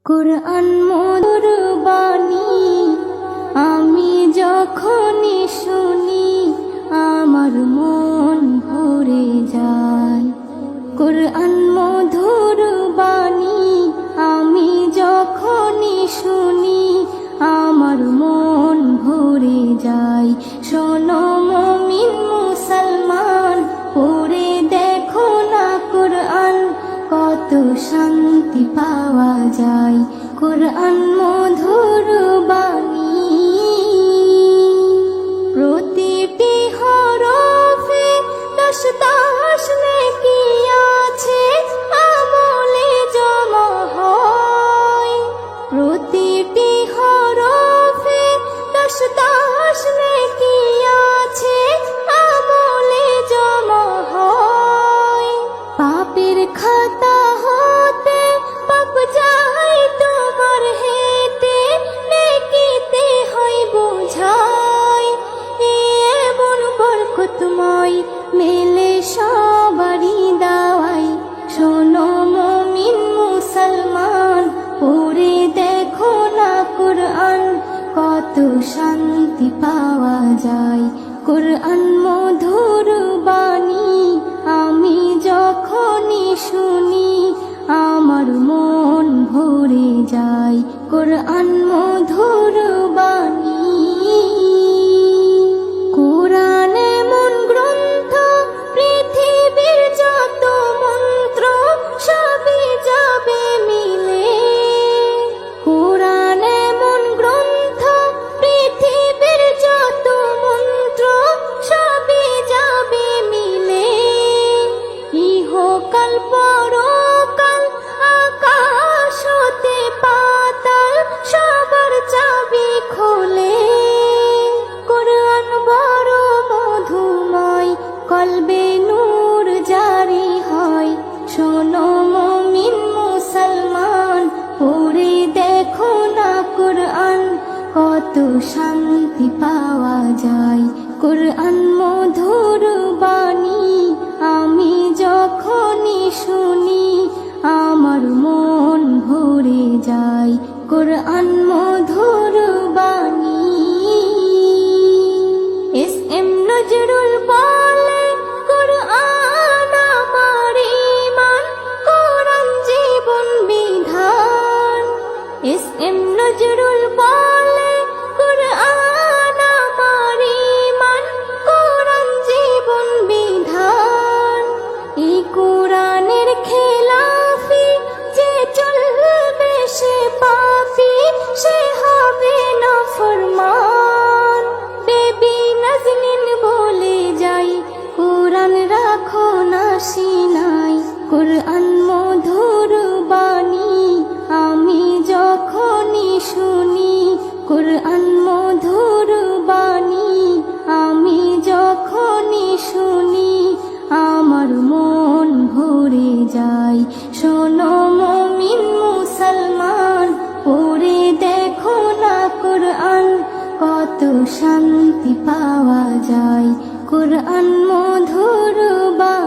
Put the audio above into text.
কুরআন মধুর বাণী আমি যখনই শুনি আমার মন ভরে যায়। কুরআন মধুর বাণী আমি যখনই শুনি আমার মন ভরে যায়। শোনো মুমিন মুসলমান, পড়ে দেখো না কুরআন, কত শান্তি পাওয়া যায়। কুরআন মধুর বাণী প্রতিটি হরফে দশ দশ নেকি আছে, আমলে জমা হয়। প্রতিটি হরফে দশ দশ নেকি আছে, আমলে জমা হয়। পাপের খাতা হতে পাপ যায় তোমার হেতে, নেকিতে হয় বোঝাই। এমন বরকতময় মেলে সবারই দাওয়াই। শোনো মুমিন মুসলমান, পড়ে দেখো না কুরআন, কত শান্তি পাওয়া যায়। কুরআন মধুর বাণী আমি যখনই শুনি আমার মন ভরে যায়। কুরআন মধুর বাণী কুরআন এমন গ্রন্থ, পৃথিবীর যত মন্ত্র সবই যাবে মিলে। কুরআন এমন গ্রন্থ, পৃথিবীর যত মন্ত্র সবই যাবে মিলে। ইহকাল পরকাল আকাশ হতে পাতাল সবার চাবি খোলে। কুরআন বড় মধুময়, কলবে নূর জারি হয়। শোনো মুমিন মুসলমান, পড়ে দেখো না কুরআন, কত শান্তি পাওয়া যায়। কুরআন মধুর বাণী আমি যখনই শুনি আমার মন ভরে যায়। কুরআন মধুর বাণী এস এম নজরুল বলে, কুরআন আমার ঈমান, কুরআন জীবন বিধান। এস এম নজরুল বলে, কুরআন আমার ঈমান, কুরআন জীবন বিধান। এই কুরআনের খেলাফি যে চলবে সে পাপী, সে হবে নাফরমান। বেবি নাজনীন বলে যাই, কুরআন রাখো না সিনায়। কুরআন মধুর বাণী আমি যখনই শুনি, কুরআন মধুর বাণী আমি যখনই শুনি আমার মন ভরে যায়। শোনো মুমিন মুসলমান, পড়ে দেখো না কুরআন, কত শান্তি পাওয়া যায়। কুরআন মধুর বাণী।